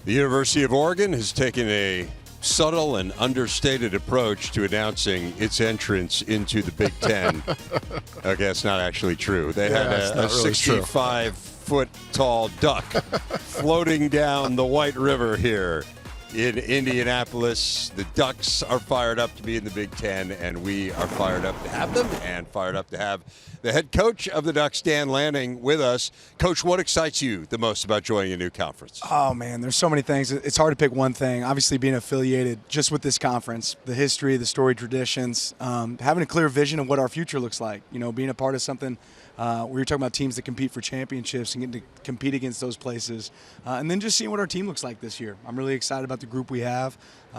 The University of Oregon has taken a subtle and understated approach to announcing its entrance into the Big Ten. Okay, that's not actually true. They had a 65-foot tall duck floating down the White River here in Indianapolis. The Ducks are fired up to be in the Big Ten, and we are fired up to have them and fired up to have the head coach of the Ducks, Dan Lanning, with us. Coach, what excites you the most about joining a new conference? Oh, man, there's so many things. It's hard to pick one thing. Obviously, being affiliated just with this conference, the history, the story, traditions, having a clear vision of what our future looks like. You know, being a part of something where you're talking about teams that compete for championships and getting to compete against those places. And then just seeing what our team looks like this year. I'm really excited about the group we have,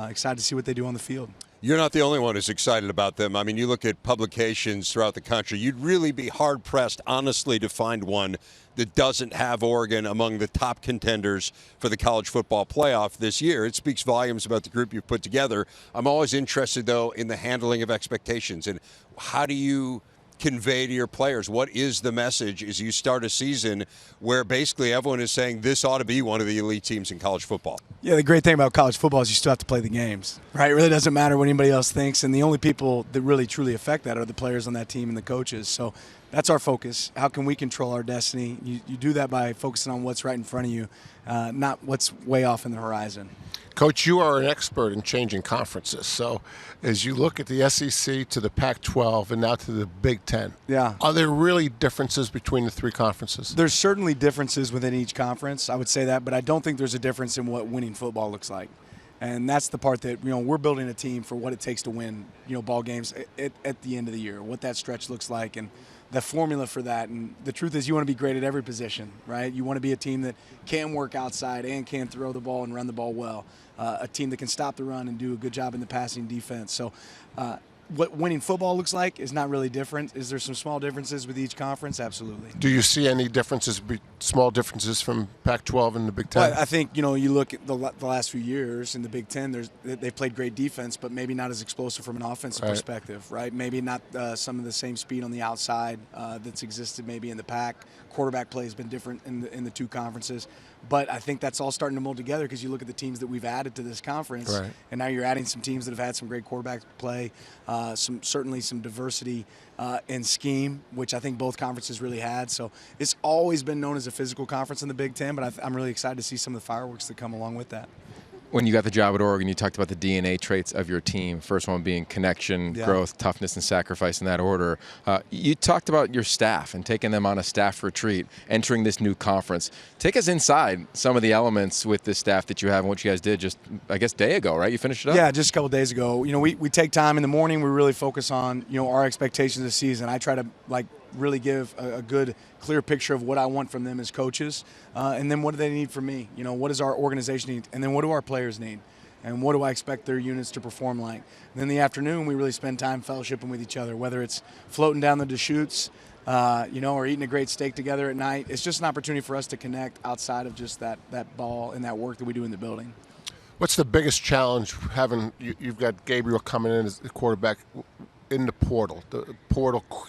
excited to see what they do on the field. You're not the only one who's excited about them. I mean, you look at publications throughout the country, you'd really be hard-pressed, honestly, to find one that doesn't have Oregon among the top contenders for the college football playoff this year. It speaks volumes about the group you've put together. I'm always interested, though, in the handling of expectations. And how do you convey to your players, what is the message as you start a season where basically everyone is saying this ought to be one of the elite teams in college football? Yeah, the great thing about college football is you still have to play the games, right? It really doesn't matter what anybody else thinks, and the only people that really truly affect that are the players on that team and the coaches. So that's our focus. How can we control our destiny? You do that by focusing on what's right in front of you, not what's way off in the horizon. Coach, you are an expert in changing conferences. So as you look at the SEC to the Pac-12 and now to the Big Ten, are there really differences between the three conferences? There's certainly differences within each conference, I would say that, but I don't think there's a difference in what winning football looks like. And that's the part that, we're building a team for what it takes to win, ball games at the end of the year, what that stretch looks like, and the formula for that. And the truth is you want to be great at every position, right? You want to be a team that can work outside and can throw the ball and run the ball well, a team that can stop the run and do a good job in the passing defense. So what winning football looks like is not really different. Is there some small differences with each conference? Absolutely. Do you see any differences, small differences from Pac-12 and the Big Ten? Well, I think, you look at the last few years in the Big Ten, they've played great defense, but maybe not as explosive from an offensive perspective, right? Maybe not some of the same speed on the outside that's existed maybe in the Pac. Quarterback play has been different in the two conferences. But I think that's all starting to mold together because you look at the teams that we've added to this conference, and now you're adding some teams that have had some great quarterback play, certainly some diversity in scheme, which I think both conferences really had. So it's always been known as a physical conference in the Big Ten, but I'm really excited to see some of the fireworks that come along with that. When you got the job at Oregon, you talked about the DNA traits of your team. First one being connection, growth, toughness, and sacrifice in that order. You talked about your staff and taking them on a staff retreat, entering this new conference. Take us inside some of the elements with this staff that you have and what you guys did just, I guess, day ago, right? You finished it up? Yeah, just a couple days ago. We take time in the morning. We really focus on, our expectations of the season. I try to, really give a good, clear picture of what I want from them as coaches, and then what do they need from me? What does our organization need? And then what do our players need? And what do I expect their units to perform like? And then in the afternoon, we really spend time fellowshipping with each other, whether it's floating down the Deschutes, or eating a great steak together at night. It's just an opportunity for us to connect outside of just that ball and that work that we do in the building. What's the biggest challenge having you've got Gabriel coming in as the quarterback in the portal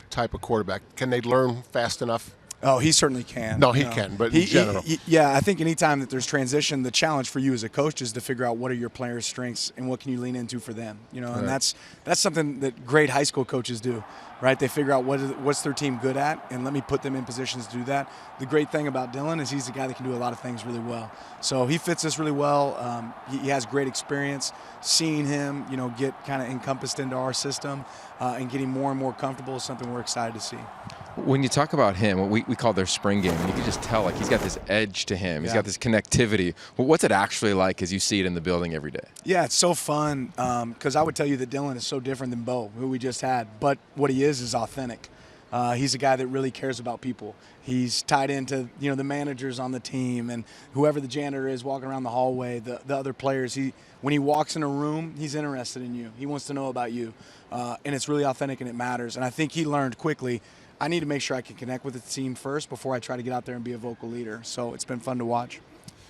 type of quarterback? Can they learn fast enough? Oh, he certainly can. No, he can, but in general. I think anytime that there's transition, the challenge for you as a coach is to figure out what are your players' strengths and what can you lean into for them. And that's something that great high school coaches do, right? They figure out what's their team good at, and let me put them in positions to do that. The great thing about Dylan is he's a guy that can do a lot of things really well. So he fits us really well. He has great experience. Seeing him, get kind of encompassed into our system and getting more and more comfortable is something we're excited to see. When you talk about him, what we call their spring game, and you can just tell he's got this edge to him. He's got this connectivity. Well, what's it actually like as you see it in the building every day? Yeah, it's so fun because I would tell you that Dylan is so different than Bo, who we just had. But what he is authentic. He's a guy that really cares about people. He's tied into the managers on the team and whoever the janitor is walking around the hallway, the other players. When he walks in a room, he's interested in you. He wants to know about you, and it's really authentic and it matters. And I think he learned quickly, I need to make sure I can connect with the team first before I try to get out there and be a vocal leader. So it's been fun to watch.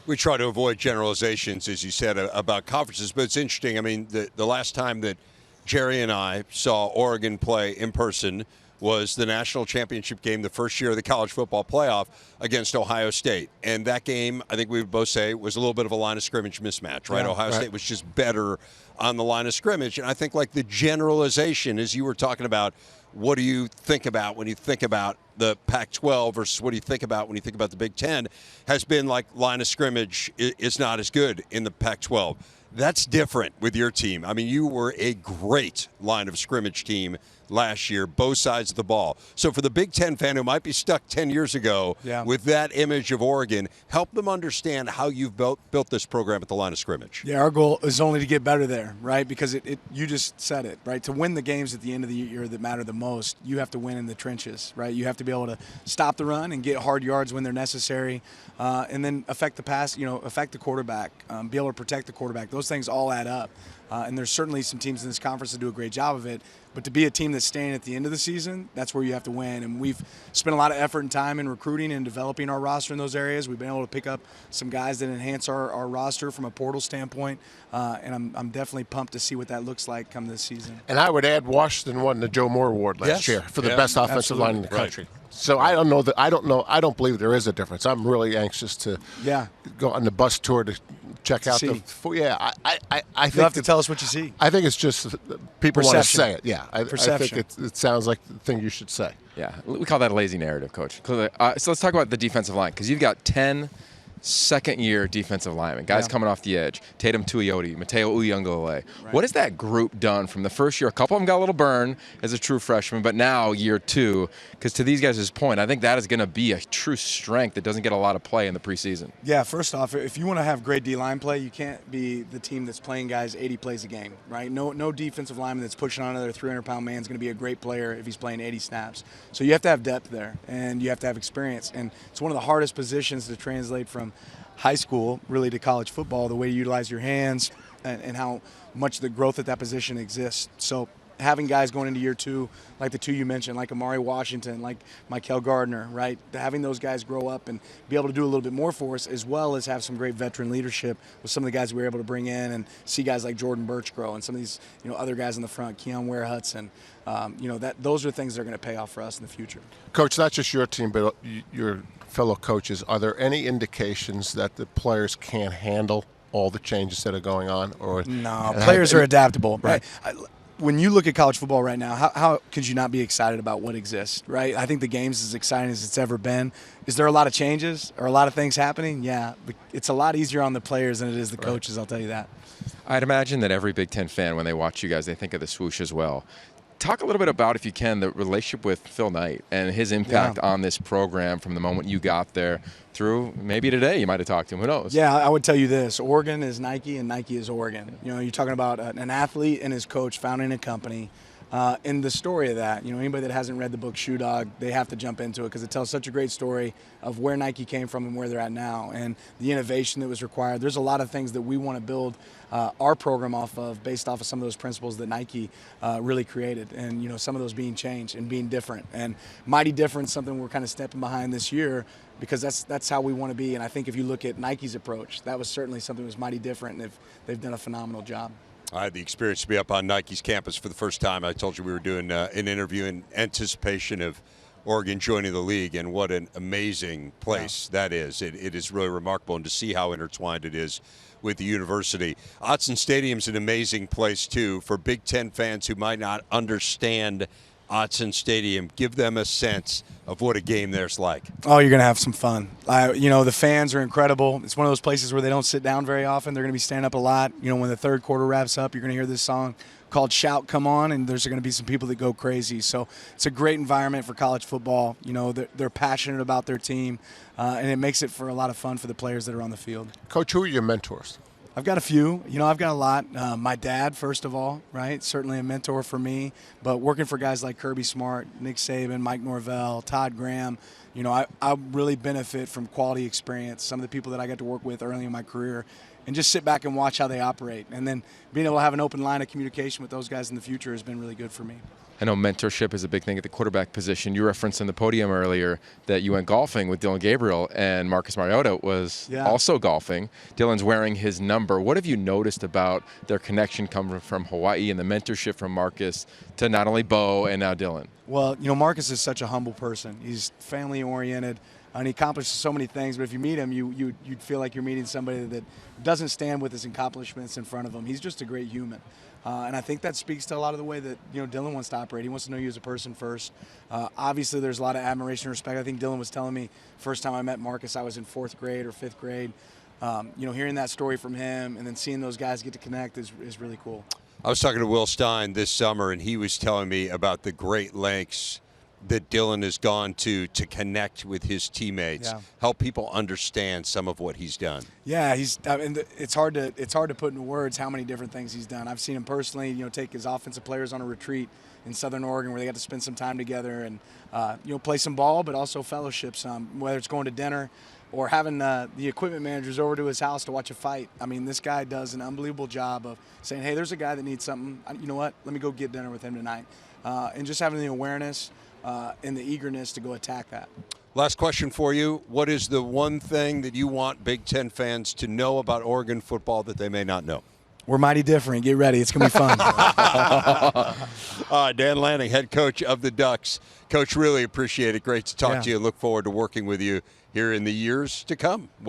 We try to avoid generalizations, as you said, about conferences, but it's interesting. I mean, the last time that Jerry and I saw Oregon play in person was the national championship game, the first year of the college football playoff against Ohio State. And that game, I think we would both say, was a little bit of a line of scrimmage mismatch, right? Yeah, Ohio State was just better on the line of scrimmage. And I think like the generalization, as you were talking about, what do you think about when you think about the Pac-12 versus what do you think about when you think about the Big Ten, has been like line of scrimmage is not as good in the Pac-12. That's different with your team. I mean, you were a great line of scrimmage team last year, both sides of the ball. So for the Big Ten fan who might be stuck 10 years ago with that image of Oregon, help them understand how you've built this program at the line of scrimmage. Yeah, our goal is only to get better there, right? Because you just said it, right? To win the games at the end of the year that matter the most, you have to win in the trenches, right? You have to be able to stop the run and get hard yards when they're necessary, and then affect the pass, affect the quarterback, be able to protect the quarterback. Those things all add up. And there's certainly some teams in this conference that do a great job of it. But to be a team that's staying at the end of the season, that's where you have to win. And we've spent a lot of effort and time in recruiting and developing our roster in those areas. We've been able to pick up some guys that enhance our roster from a portal standpoint. And I'm definitely pumped to see what that looks like come this season. And I would add Washington won the Joe Moore Award last year for the best offensive line in the country. So I don't know that I don't believe there is a difference. I'm really anxious to go on the bus tour to check out I think you'll have to tell us what you see. I think it's just people want to say it. Yeah, I think it sounds like the thing you should say. Yeah, we call that a lazy narrative, Coach. So let's talk about the defensive line, because you've got 10 second-year defensive linemen, guys coming off the edge. Tatum Tuioti, Mateo Uyunglele. Right. What has that group done from the first year? A couple of them got a little burn as a true freshman, but now year two, because to these guys' point, I think that is going to be a true strength that doesn't get a lot of play in the preseason. Yeah, first off, if you want to have great D-line play, you can't be the team that's playing guys 80 plays a game, right? No defensive lineman that's pushing on another 300-pound man is going to be a great player if he's playing 80 snaps. So you have to have depth there, and you have to have experience. And it's one of the hardest positions to translate from high school really to college football, the way you utilize your hands and how much the growth at that position exists. So having guys going into year two, like the two you mentioned, like Amari Washington, like Michael Gardner, right? Having those guys grow up and be able to do a little bit more for us, as well as have some great veteran leadership with some of the guys we were able to bring in, and see guys like Jordan Birch grow, and some of these other guys in the front, Keon Ware Hudson. Those are things that are going to pay off for us in the future. Coach, not just your team, but your fellow coaches, are there any indications that the players can't handle all the changes that are going on? Or no, players are adaptable. Right. When you look at college football right now, how could you not be excited about what exists, right? I think the game's as exciting as it's ever been. Is there a lot of changes or a lot of things happening? Yeah, but it's a lot easier on the players than it is the coaches, I'll tell you that. I'd imagine that every Big Ten fan, when they watch you guys, they think of the swoosh as well. Talk a little bit about, if you can, the relationship with Phil Knight and his impact on this program from the moment you got there through maybe today. You might have talked to him. Who knows? Yeah, I would tell you this. Oregon is Nike and Nike is Oregon. You're talking about an athlete and his coach founding a company. And the story of that, anybody that hasn't read the book Shoe Dog, they have to jump into it because it tells such a great story of where Nike came from and where they're at now, and the innovation that was required. There's a lot of things that we want to build our program off of, based off of some of those principles that Nike really created, and some of those being changed and being different. And Mighty Different, something we're kind of stepping behind this year, because that's how we want to be. And I think if you look at Nike's approach, that was certainly something that was mighty different, and they've done a phenomenal job. I had the experience to be up on Nike's campus for the first time. I told you we were doing an interview in anticipation of Oregon joining the league, and what an amazing place that is. It is really remarkable, and to see how intertwined it is with the university. Autzen Stadium's an amazing place, too, for Big Ten fans who might not understand Autzen Stadium. Give them a sense of what a game there's like. Oh, you're going to have some fun. The fans are incredible. It's one of those places where they don't sit down very often. They're going to be standing up a lot. When the third quarter wraps up, you're going to hear this song called Shout Come On, and there's going to be some people that go crazy. So it's a great environment for college football. They're passionate about their team, and it makes it for a lot of fun for the players that are on the field. Coach, who are your mentors? I've got a few. I've got a lot. My dad, first of all, right? Certainly a mentor for me. But working for guys like Kirby Smart, Nick Saban, Mike Norvell, Todd Graham, I really benefit from quality experience. Some of the people that I got to work with early in my career, and just sit back and watch how they operate. And then being able to have an open line of communication with those guys in the future has been really good for me. I know mentorship is a big thing at the quarterback position. You referenced on the podium earlier that you went golfing with Dillon Gabriel, and Marcus Mariota was also golfing. Dillon's wearing his number. What have you noticed about their connection coming from Hawaii and the mentorship from Marcus to not only Bo and now Dillon? Well, Marcus is such a humble person. He's family-oriented, and he accomplishes so many things. But if you meet him, you'd feel like you're meeting somebody that doesn't stand with his accomplishments in front of him. He's just a great human. And I think that speaks to a lot of the way that Dillon wants to operate. He wants to know you as a person first. Obviously, there's a lot of admiration and respect. I think Dillon was telling me first time I met Marcus, I was in 4th grade or 5th grade. Hearing that story from him and then seeing those guys get to connect is really cool. I was talking to Will Stein this summer, and he was telling me about the great lengths that Dillon has gone to connect with his teammates, help people understand some of what he's done. Yeah, it's hard to put into words how many different things he's done. I've seen him personally, take his offensive players on a retreat in Southern Oregon where they got to spend some time together and play some ball, but also fellowship some, whether it's going to dinner or having the equipment managers over to his house to watch a fight. I mean, this guy does an unbelievable job of saying, hey, there's a guy that needs something. You know what? Let me go get dinner with him tonight. And just having the awareness and the eagerness to go attack that. Last question for you. What is the one thing that you want Big Ten fans to know about Oregon football that they may not know? We're mighty different. Get ready. It's going to be fun. Dan Lanning, head coach of the Ducks. Coach, really appreciate it. Great to talk to you. Look forward to working with you here in the years to come.